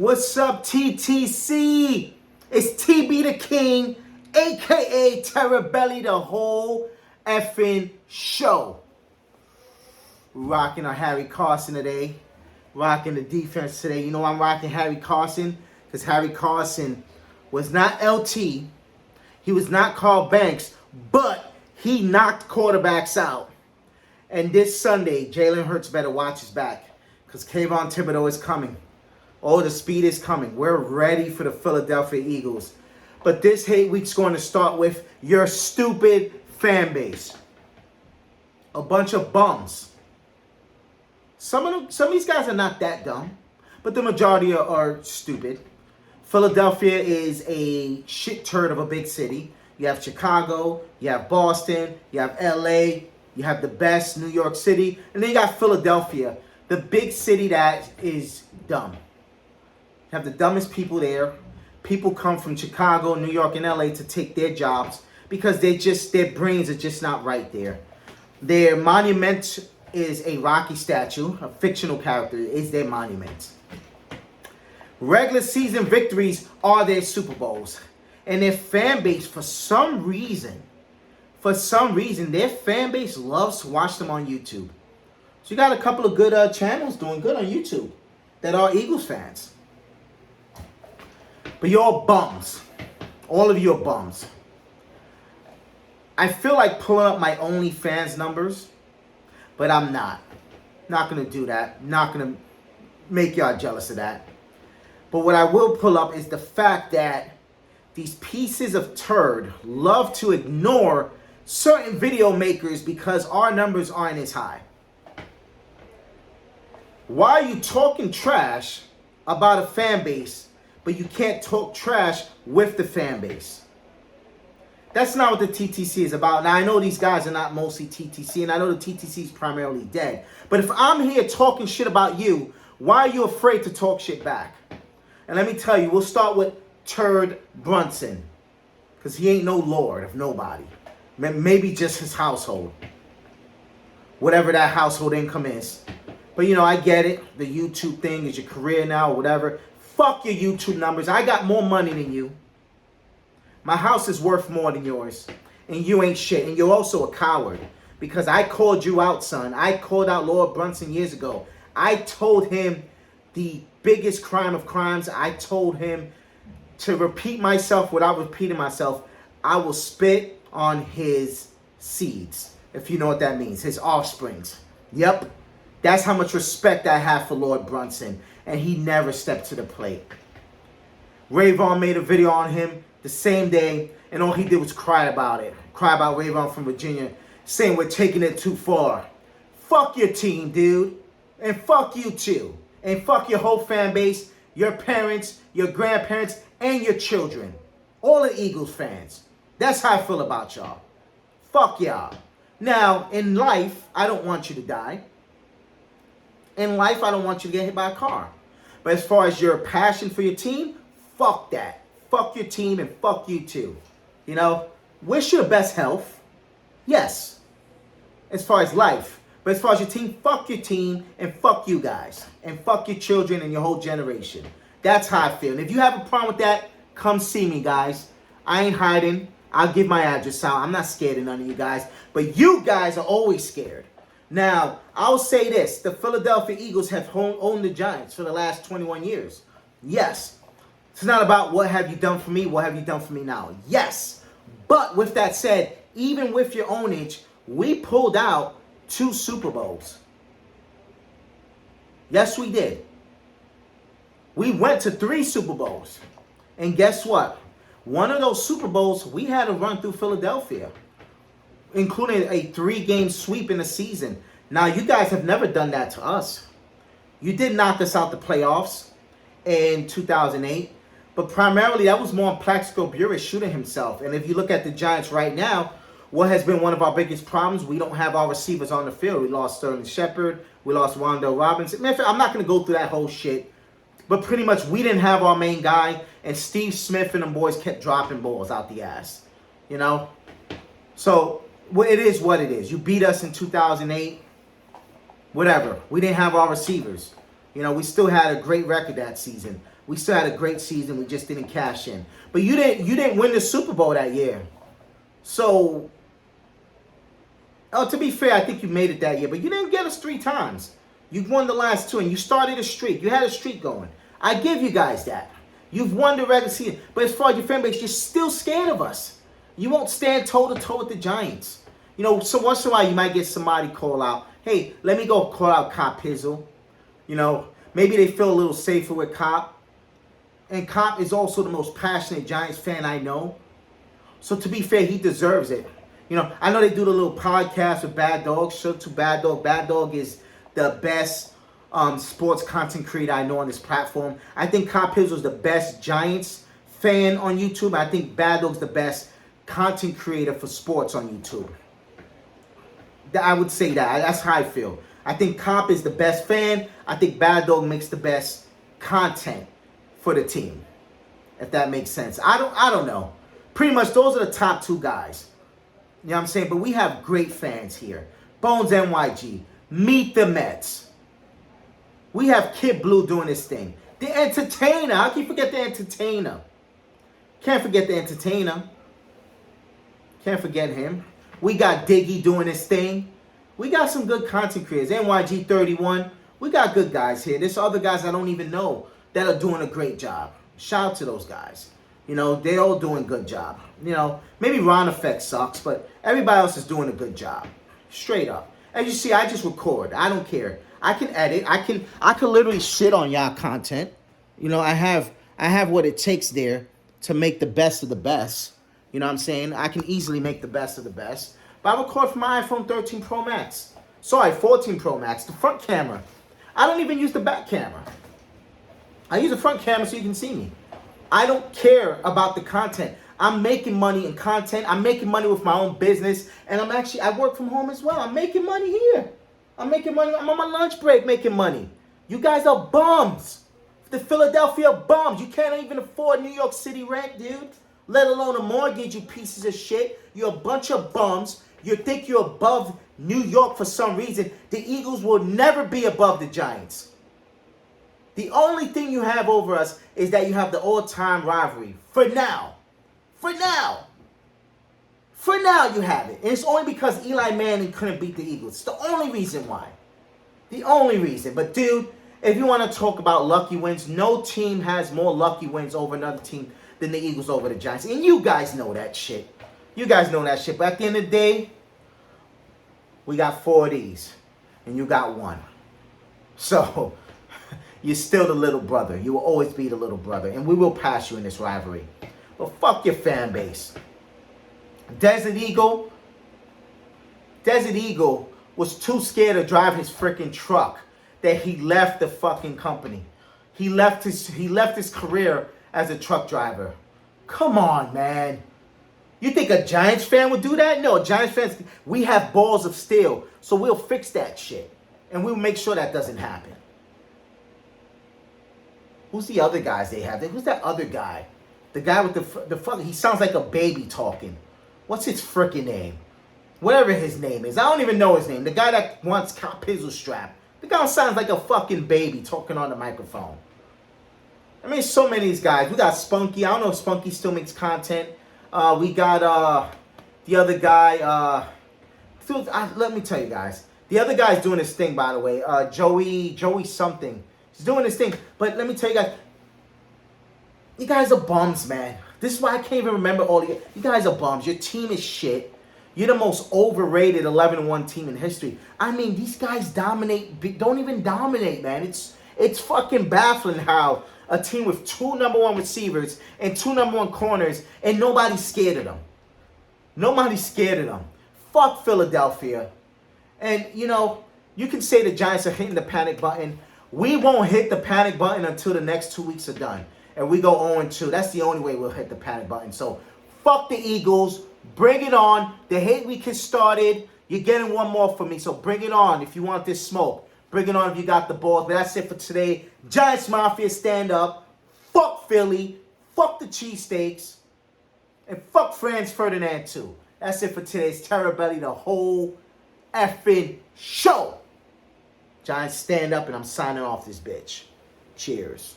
What's up, TTC? It's TB the King, aka Terrabelly, the whole effing show. Rocking our Harry Carson today. Rocking the defense today. You know I'm rocking Harry Carson because Harry Carson was not LT. He was not Carl Banks, but he knocked quarterbacks out. And this Sunday, Jalen Hurts better watch his back because Kayvon Thibodeau is coming. Oh, the speed is coming. We're ready for the Philadelphia Eagles. But this hate week's going to start with your stupid fan base. A bunch of bums. Some of these guys are not that dumb, but the majority are stupid. Philadelphia is a shit turd of a big city. You have Chicago, you have Boston, you have LA, you have the best, New York City, and then you got Philadelphia, the big city that is dumb. You have the dumbest people there. People come from Chicago, New York, and LA to take their jobs because their brains are just not right there. Their monument is a Rocky statue, a fictional character is their monument. Regular season victories are their Super Bowls. And their fan base, for some reason, their fan base loves to watch them on YouTube. So you got a couple of good channels doing good on YouTube that are Eagles fans. But you're all bums. All of you are bums. I feel like pulling up my OnlyFans numbers, but I'm not. Not going to do that. Not going to make y'all jealous of that. But what I will pull up is the fact that these pieces of turd love to ignore certain video makers because our numbers aren't as high. Why are you talking trash about a fan base, but you can't talk trash with the fan base? That's not what the TTC is about. Now, I know these guys are not mostly TTC, and I know the TTC is primarily dead. But if I'm here talking shit about you, why are you afraid to talk shit back? And let me tell you, we'll start with Turd Brunson, because he ain't no lord of nobody. Maybe just his household. Whatever that household income is. But, you know, I get it. The YouTube thing is your career now or whatever. Fuck your YouTube numbers. I got more money than you. My house is worth more than yours. And you ain't shit. And you're also a coward. Because I called you out, son. I called out Lord Brunson years ago. I told him the biggest crime of crimes. I told him to repeat myself without repeating myself. I will spit on his seeds. If you know what that means. His offsprings. Yep. That's how much respect I have for Lord Brunson. And he never stepped to the plate. Rayvon made a video on him the same day, and all he did was cry about it. Cry about Rayvon from Virginia, saying we're taking it too far. Fuck your team, dude. And fuck you too. And fuck your whole fan base, your parents, your grandparents, and your children. All the Eagles fans. That's how I feel about y'all. Fuck y'all. Now, in life, I don't want you to die. In life, I don't want you to get hit by a car. But as far as your passion for your team, fuck that. Fuck your team and fuck you too. You know, wish you the best health. Yes. As far as life. But as far as your team, fuck your team and fuck you guys. And fuck your children and your whole generation. That's how I feel. And if you have a problem with that, come see me, guys. I ain't hiding. I'll give my address out. I'm not scared of none of you guys. But you guys are always scared. Now, I'll say this. The Philadelphia Eagles have owned the Giants for the last 21 years. Yes. It's not about what have you done for me, what have you done for me now. Yes. But with that said, even with your ownage, we pulled out 2 Super Bowls. Yes, we did. We went to 3 Super Bowls. And guess what? One of those Super Bowls, we had to run through Philadelphia, including a 3-game sweep in the season. Now, you guys have never done that to us. You did knock us out the playoffs in 2008. But primarily, that was more on Plaxico Burress shooting himself. And if you look at the Giants right now, what has been one of our biggest problems, we don't have our receivers on the field. We lost Sterling Shepard. We lost Wandale Robinson. Man, I'm not going to go through that whole shit. But pretty much, we didn't have our main guy. And Steve Smith and them boys kept dropping balls out the ass. You know? So, it is what it is. You beat us in 2008. Whatever. We didn't have our receivers. You know, we still had a great record that season. We still had a great season. We just didn't cash in. But you didn't win the Super Bowl that year. So, to be fair, I think you made it that year. But you didn't get us 3 times. You won the last 2, and you started a streak. You had a streak going. I give you guys that. You've won the regular season. But as far as your fan base, you're still scared of us. You won't stand toe-to-toe with the Giants. You know, so once in a while, you might get somebody call out, hey, let me go call out Cop Pizzle. You know, maybe they feel a little safer with Cop. And Cop is also the most passionate Giants fan I know. So to be fair, he deserves it. You know, I know they do the little podcast with Bad Dog. Shout out to Bad Dog. Bad Dog is the best sports content creator I know on this platform. I think Cop Pizzle is the best Giants fan on YouTube. I think Bad Dog's the best content creator for sports on YouTube. I would say that. That's how I feel. I think Cop is the best fan. I think Bad Dog makes the best content for the team. If that makes sense. I don't know. Pretty much those are the top 2 guys. You know what I'm saying? But we have great fans here. Bones NYG. Meet the Mets. We have Kid Blue doing this thing. The Entertainer. How can you forget the Entertainer? Can't forget the Entertainer. Can't forget him. We got Diggy doing this thing. We got some good content creators. NYG 31. We got good guys here. There's other guys I don't even know that are doing a great job. Shout out to those guys. You know, they're all doing a good job. You know, maybe Ron Effect sucks, but everybody else is doing a good job. Straight up. As you see, I just record. I don't care. I can edit. I can literally shit on y'all content. You know, I have what it takes there to make the best of the best. You know what I'm saying? I can easily make the best of the best. But I record from my iPhone 13 Pro Max. Sorry, 14 Pro Max. The front camera. I don't even use the back camera. I use the front camera so you can see me. I don't care about the content. I'm making money in content. I'm making money with my own business. And I work from home as well. I'm making money here. I'm making money. I'm on my lunch break making money. You guys are bums. The Philadelphia bums. You can't even afford New York City rent, dude. Let alone a mortgage, you pieces of shit. You're a bunch of bums. You think you're above New York for some reason. The Eagles will never be above the Giants. The only thing you have over us is that you have the all-time rivalry. For now. For now. For now you have it. And it's only because Eli Manning couldn't beat the Eagles. It's the only reason why. The only reason. But dude, if you want to talk about lucky wins, no team has more lucky wins over another team than the Eagles over the Giants. And you guys know that shit. You guys know that shit. But at the end of the day, we got 4 of these. And you got 1. So, you're still the little brother. You will always be the little brother. And we will pass you in this rivalry. But fuck your fan base. Desert Eagle was too scared to drive his freaking truck that he left the fucking company. He left his career as a truck driver. Come on, man. You think a Giants fan would do that? No, Giants fans, we have balls of steel. So we'll fix that shit. And we'll make sure that doesn't happen. Who's the other guys they have? Who's that other guy? The guy with the fucking, he sounds like a baby talking. What's his freaking name? Whatever his name is. I don't even know his name. The guy that wants Cop Pizzle strap. The guy sounds like a fucking baby talking on the microphone. I mean, so many of these guys. We got Spunky. I don't know if Spunky still makes content. We got the other guy. Let me tell you guys. The other guy's doing this thing, by the way. Joey something. He's doing this thing. But let me tell you guys. You guys are bums, man. This is why I can't even remember all of you. You guys are bums. Your team is shit. You're the most overrated 11-1 team in history. I mean, these guys dominate. Don't even dominate, man. It's fucking baffling how a team with 2 number 1 receivers and 2 number 1 corners and nobody's scared of them. Nobody's scared of them. Fuck Philadelphia. And, you know, you can say the Giants are hitting the panic button. We won't hit the panic button until the next 2 weeks are done. And we go 0-2. That's the only way we'll hit the panic button. So, fuck the Eagles. Bring it on. The hate week has started. You're getting one more from me. So, bring it on if you want this smoke. Bring it on if you got the balls. But that's it for today. Giants Mafia, stand up. Fuck Philly. Fuck the cheesesteaks. And fuck Franz Ferdinand too. That's it for today's Terror Belly, the whole effing show. Giants stand up, and I'm signing off this bitch. Cheers.